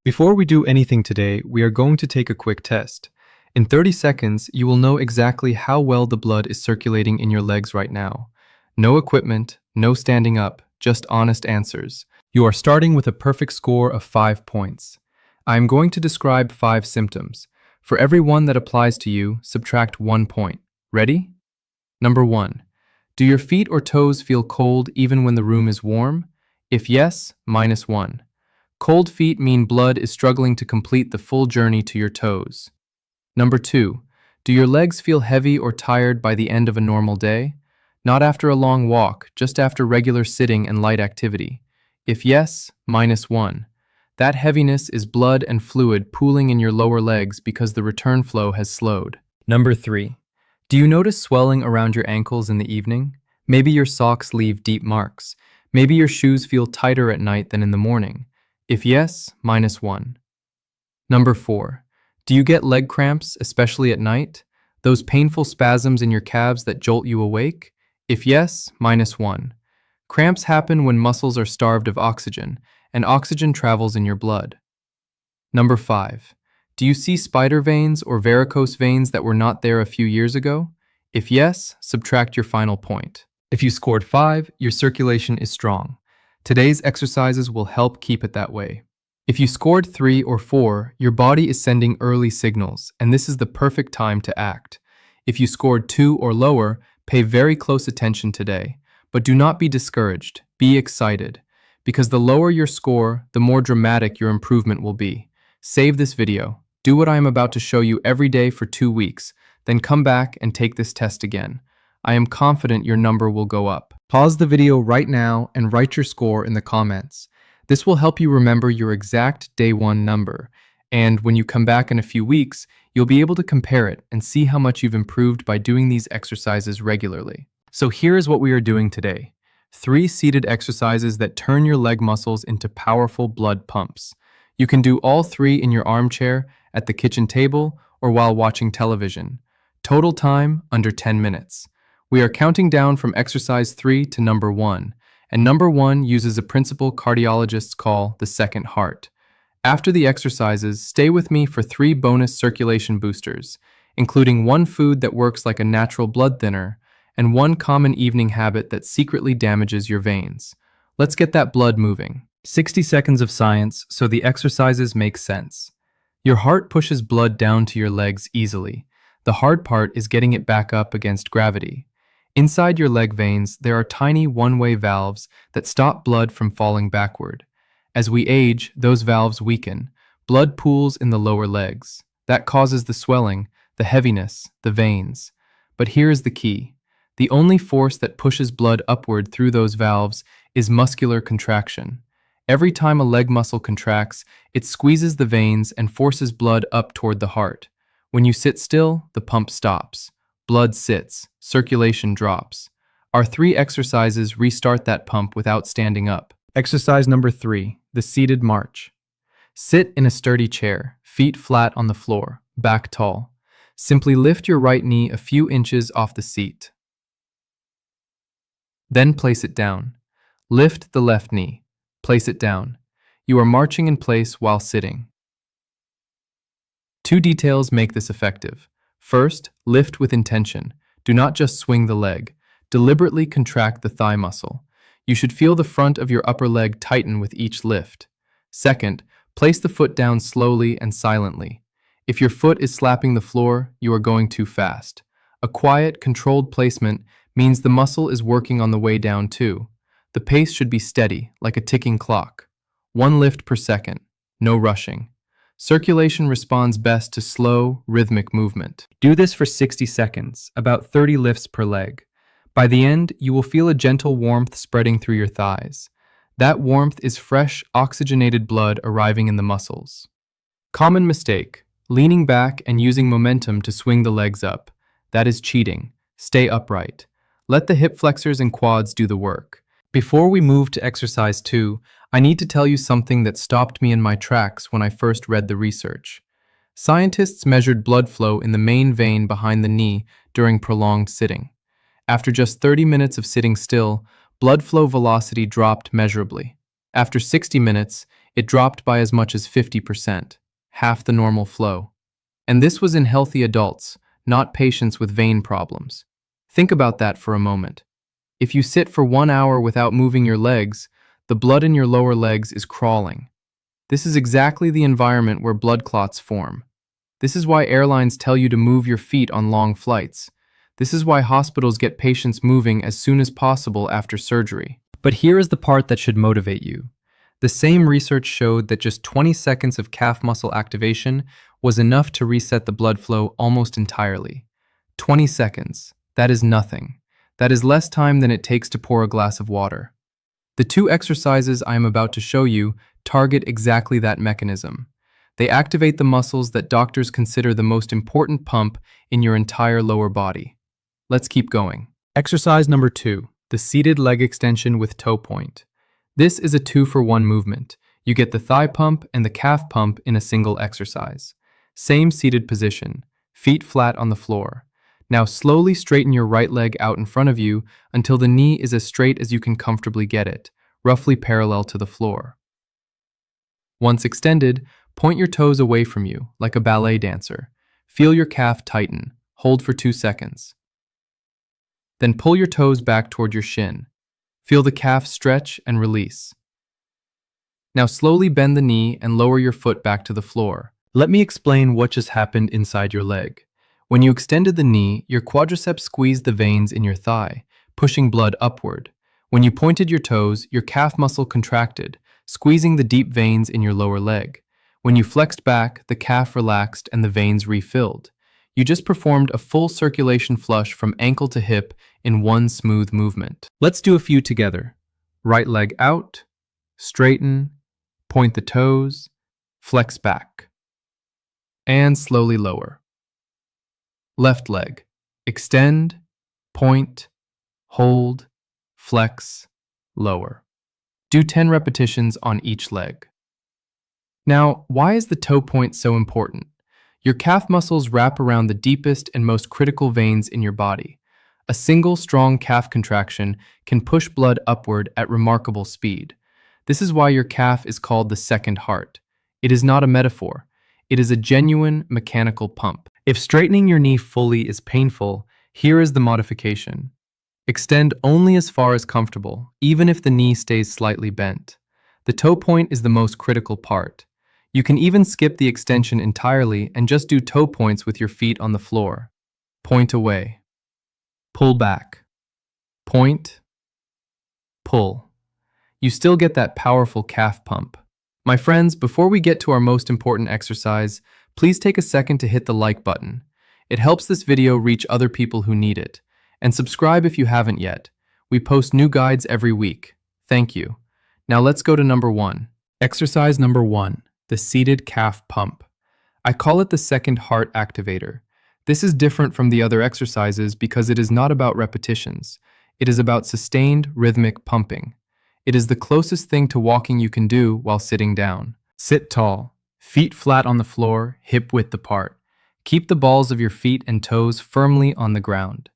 Before we do anything today, we are going to take a quick test. In 30 seconds, you will know exactly how well the blood is circulating in your legs right now. No equipment, no standing up, just honest answers. You are starting with a perfect score of 5 points. I am going to describe 5 symptoms. For every one that applies to you, subtract 1 point. Ready? Number 1. Do your feet or toes feel cold even when the room is warm? If yes, -1. Cold feet mean blood is struggling to complete the full journey to your toes. Number 2. Do your legs feel heavy or tired by the end of a normal day? Not after a long walk, just after regular sitting and light activity. If yes, -1. That heaviness is blood and fluid pooling in your lower legs because the return flow has slowed. Number 3. Do you notice swelling around your ankles in the evening? Maybe your socks leave deep marks. Maybe your shoes feel tighter at night than in the morning. If yes, -1. Number 4. Do you get leg cramps, especially at night? Those painful spasms in your calves that jolt you awake? If yes, -1. Cramps happen when muscles are starved of oxygen, and oxygen travels in your blood. Number 5. Do you see spider veins or varicose veins that were not there a few years ago? If yes, subtract your final point. If you scored 5, your circulation is strong. Today's exercises will help keep it that way. If you scored 3 or 4, your body is sending early signals, and this is the perfect time to act. If you scored 2 or lower, pay very close attention today. But do not be discouraged, be excited. Because the lower your score, the more dramatic your improvement will be. Save this video, do what I am about to show you every day for 2 weeks, then come back and take this test again. I am confident your number will go up. Pause the video right now and write your score in the comments. This will help you remember your exact day 1 number, and when you come back in a few weeks, you'll be able to compare it and see how much you've improved by doing these exercises regularly. So here is what we are doing today. 3 seated exercises that turn your leg muscles into powerful blood pumps. You can do all 3 in your armchair, at the kitchen table, or while watching television. Total time, under 10 minutes. We are counting down from exercise 3 to number 1, and number 1 uses a principle cardiologists call the second heart. After the exercises, stay with me for 3 bonus circulation boosters, including 1 food that works like a natural blood thinner, and 1 common evening habit that secretly damages your veins. Let's get that blood moving. 60 seconds of science so the exercises make sense. Your heart pushes blood down to your legs easily. The hard part is getting it back up against gravity. Inside your leg veins, there are tiny one-way valves that stop blood from falling backward. As we age, those valves weaken. Blood pools in the lower legs. That causes the swelling, the heaviness, the veins. But here is the key. The only force that pushes blood upward through those valves is muscular contraction. Every time a leg muscle contracts, it squeezes the veins and forces blood up toward the heart. When you sit still, the pump stops. Blood sits, circulation drops. Our 3 exercises restart that pump without standing up. Exercise number 3, the seated march. Sit in a sturdy chair, feet flat on the floor, back tall. Simply lift your right knee a few inches off the seat. Then place it down. Lift the left knee. Place it down. You are marching in place while sitting. 2 details make this effective. First, lift with intention. Do not just swing the leg. Deliberately contract the thigh muscle. You should feel the front of your upper leg tighten with each lift. Second, place the foot down slowly and silently. If your foot is slapping the floor, you are going too fast. A quiet, controlled placement means the muscle is working on the way down too. The pace should be steady, like a ticking clock. 1 lift per second. No rushing. Circulation responds best to slow, rhythmic movement. Do this for 60 seconds, about 30 lifts per leg. By the end, you will feel a gentle warmth spreading through your thighs. That warmth is fresh, oxygenated blood arriving in the muscles. Common mistake, leaning back and using momentum to swing the legs up. That is cheating. Stay upright. Let the hip flexors and quads do the work. Before we move to exercise 2, I need to tell you something that stopped me in my tracks when I first read the research. Scientists measured blood flow in the main vein behind the knee during prolonged sitting. After just 30 minutes of sitting still, blood flow velocity dropped measurably. After 60 minutes, It dropped by as much as 50%, half the normal flow. And this was in healthy adults, not patients with vein problems. Think about that for a moment. If you sit for 1 hour without moving your legs, the blood in your lower legs is crawling. This is exactly the environment where blood clots form. This is why airlines tell you to move your feet on long flights. This is why hospitals get patients moving as soon as possible after surgery. But here is the part that should motivate you. The same research showed that just 20 seconds of calf muscle activation was enough to reset the blood flow almost entirely. 20 seconds. That is nothing. That is less time than it takes to pour a glass of water. The two exercises I am about to show you target exactly that mechanism. They activate the muscles that doctors consider the most important pump in your entire lower body. Let's keep going. Exercise number 2, the seated leg extension with toe point. This is a 2-for-1 movement. You get the thigh pump and the calf pump in a single exercise. Same seated position, feet flat on the floor. Now slowly straighten your right leg out in front of you until the knee is as straight as you can comfortably get it, roughly parallel to the floor. Once extended, point your toes away from you, like a ballet dancer. Feel your calf tighten. Hold for 2 seconds. Then pull your toes back toward your shin. Feel the calf stretch and release. Now slowly bend the knee and lower your foot back to the floor. Let me explain what just happened inside your leg. When you extended the knee, your quadriceps squeezed the veins in your thigh, pushing blood upward. When you pointed your toes, your calf muscle contracted, squeezing the deep veins in your lower leg. When you flexed back, the calf relaxed and the veins refilled. You just performed a full circulation flush from ankle to hip in one smooth movement. Let's do a few together. Right leg out, straighten, point the toes, flex back, and slowly lower. Left leg, extend, point, hold, flex, lower. Do 10 repetitions on each leg. Now, why is the toe point so important? Your calf muscles wrap around the deepest and most critical veins in your body. A single strong calf contraction can push blood upward at remarkable speed. This is why your calf is called the second heart. It is not a metaphor. It is a genuine mechanical pump. If straightening your knee fully is painful, here is the modification. Extend only as far as comfortable, even if the knee stays slightly bent. The toe point is the most critical part. You can even skip the extension entirely and just do toe points with your feet on the floor. Point away. Pull back. Point. Pull. You still get that powerful calf pump. My friends, before we get to our most important exercise, please take a second to hit the like button. It helps this video reach other people who need it. And subscribe if you haven't yet. We post new guides every week. Thank you. Now let's go to number 1. Exercise number 1, the seated calf pump. I call it the second heart activator. This is different from the other exercises because it is not about repetitions. It is about sustained rhythmic pumping. It is the closest thing to walking you can do while sitting down. Sit tall, feet flat on the floor, hip width apart. Keep the balls of your feet and toes firmly on the ground.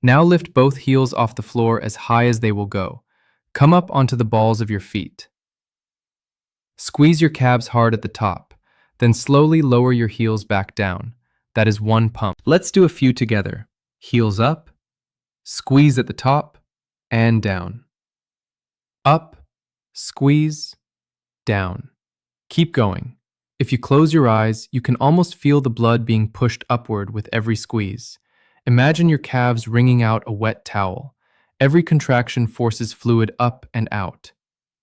Now lift both heels off the floor as high as they will go. Come up onto the balls of your feet. Squeeze your calves hard at the top, then slowly lower your heels back down. That is one pump. Let's do a few together. Heels up, squeeze at the top, and down. Up, squeeze, down. Keep going. If you close your eyes, you can almost feel the blood being pushed upward with every squeeze. Imagine your calves wringing out a wet towel. Every contraction forces fluid up and out.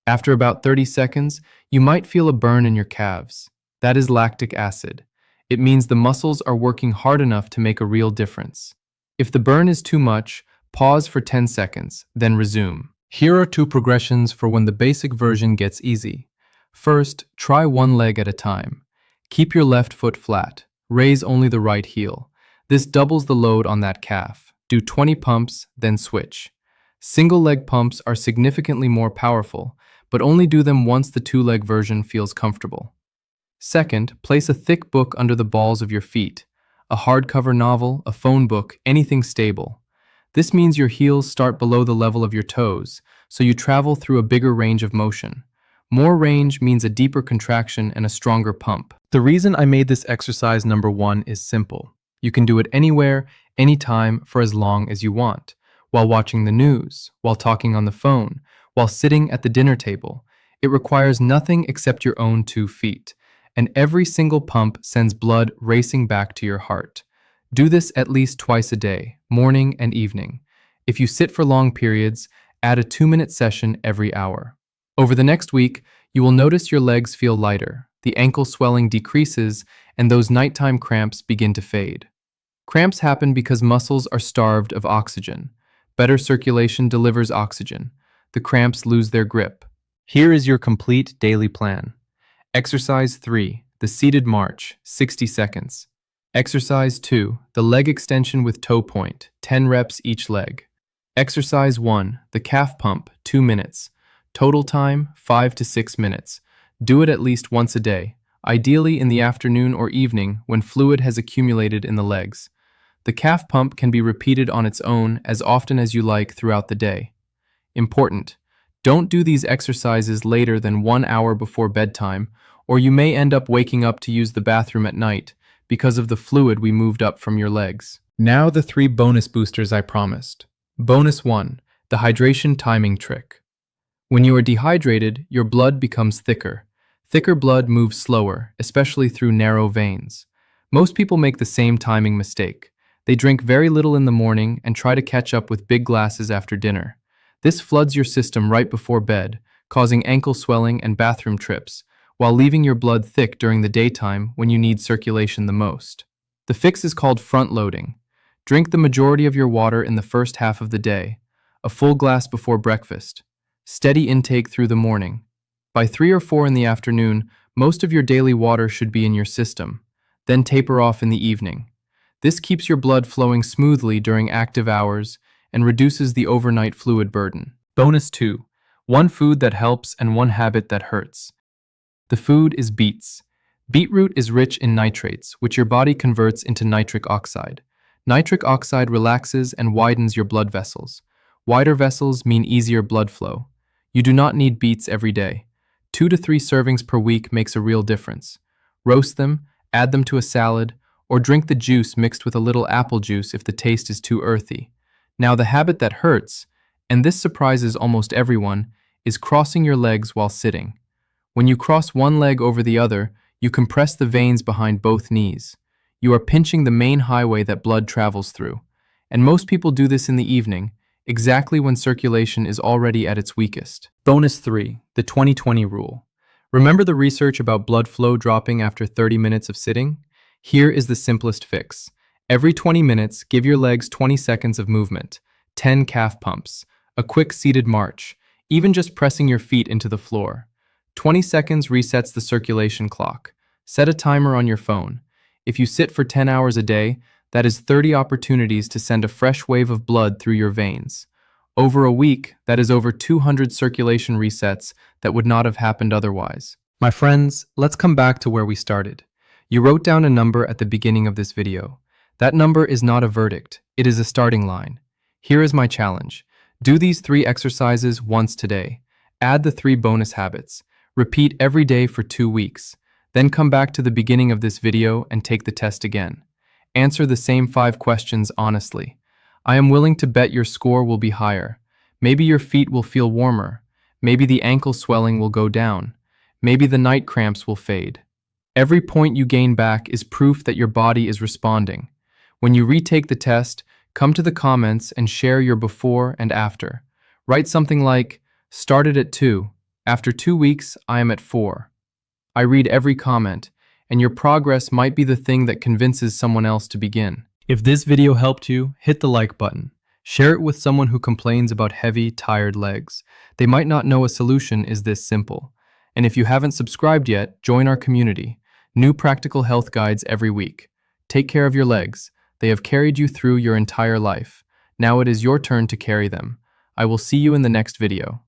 After about 30 seconds, you might feel a burn in your calves. That is lactic acid. It means the muscles are working hard enough to make a real difference. If the burn is too much, pause for 10 seconds, then resume. Here are 2 progressions for when the basic version gets easy. First, try one leg at a time. Keep your left foot flat. Raise only the right heel. This doubles the load on that calf. Do 20 pumps, then switch. Single leg pumps are significantly more powerful, but only do them once the 2-leg version feels comfortable. Second, place a thick book under the balls of your feet. A hardcover novel, a phone book, anything stable. This means your heels start below the level of your toes, so you travel through a bigger range of motion. More range means a deeper contraction and a stronger pump. The reason I made this exercise number 1 is simple. You can do it anywhere, anytime, for as long as you want. While watching the news, while talking on the phone, while sitting at the dinner table. It requires nothing except your own 2 feet. And every single pump sends blood racing back to your heart. Do this at least twice a day, morning and evening. If you sit for long periods, add a 2-minute session every hour. Over the next week, you will notice your legs feel lighter, the ankle swelling decreases, and those nighttime cramps begin to fade. Cramps happen because muscles are starved of oxygen. Better circulation delivers oxygen. The cramps lose their grip. Here is your complete daily plan. Exercise 3, the seated march, 60 seconds. Exercise 2, the leg extension with toe point, 10 reps each leg. Exercise 1, the calf pump, 2 minutes. Total time, 5 to 6 minutes. Do it at least once a day, ideally in the afternoon or evening when fluid has accumulated in the legs. The calf pump can be repeated on its own as often as you like throughout the day. Important: don't do these exercises later than 1 hour before bedtime, or you may end up waking up to use the bathroom at night because of the fluid we moved up from your legs. Now the 3 bonus boosters I promised. Bonus 1, the hydration timing trick. When you are dehydrated, your blood becomes thicker. Thicker blood moves slower, especially through narrow veins. Most people make the same timing mistake. They drink very little in the morning and try to catch up with big glasses after dinner. This floods your system right before bed, causing ankle swelling and bathroom trips, while leaving your blood thick during the daytime when you need circulation the most. The fix is called front-loading. Drink the majority of your water in the first half of the day, a full glass before breakfast. Steady intake through the morning. By 3 or 4 in the afternoon, most of your daily water should be in your system. Then taper off in the evening. This keeps your blood flowing smoothly during active hours and reduces the overnight fluid burden. Bonus 2, 1 food that helps and 1 habit that hurts. The food is beets. Beetroot is rich in nitrates, which your body converts into nitric oxide. Nitric oxide relaxes and widens your blood vessels. Wider vessels mean easier blood flow. You do not need beets every day. 2 to 3 servings per week makes a real difference. Roast them, add them to a salad, or drink the juice mixed with a little apple juice if the taste is too earthy. Now the habit that hurts, and this surprises almost everyone, is crossing your legs while sitting. When you cross one leg over the other, you compress the veins behind both knees. You are pinching the main highway that blood travels through. And most people do this in the evening, exactly when circulation is already at its weakest. Bonus 3, the 20-20 rule. Remember the research about blood flow dropping after 30 minutes of sitting? Here is the simplest fix. Every 20 minutes, give your legs 20 seconds of movement, 10 calf pumps, a quick seated march, even just pressing your feet into the floor. 20 seconds resets the circulation clock. Set a timer on your phone. If you sit for 10 hours a day, that is 30 opportunities to send a fresh wave of blood through your veins. Over a week, that is over 200 circulation resets that would not have happened otherwise. My friends, let's come back to where we started. You wrote down a number at the beginning of this video. That number is not a verdict, it is a starting line. Here is my challenge. Do these 3 exercises once today. Add the 3 bonus habits. Repeat every day for 2 weeks. Then come back to the beginning of this video and take the test again. Answer the same 5 questions honestly. I am willing to bet your score will be higher. Maybe your feet will feel warmer. Maybe the ankle swelling will go down. Maybe the night cramps will fade. Every point you gain back is proof that your body is responding. When you retake the test, come to the comments and share your before and after. Write something like, started at 2. After 2 weeks, I am at 4. I read every comment, and your progress might be the thing that convinces someone else to begin. If this video helped you, hit the like button. Share it with someone who complains about heavy, tired legs. They might not know a solution is this simple. And if you haven't subscribed yet, join our community. New practical health guides every week. Take care of your legs. They have carried you through your entire life. Now it is your turn to carry them. I will see you in the next video.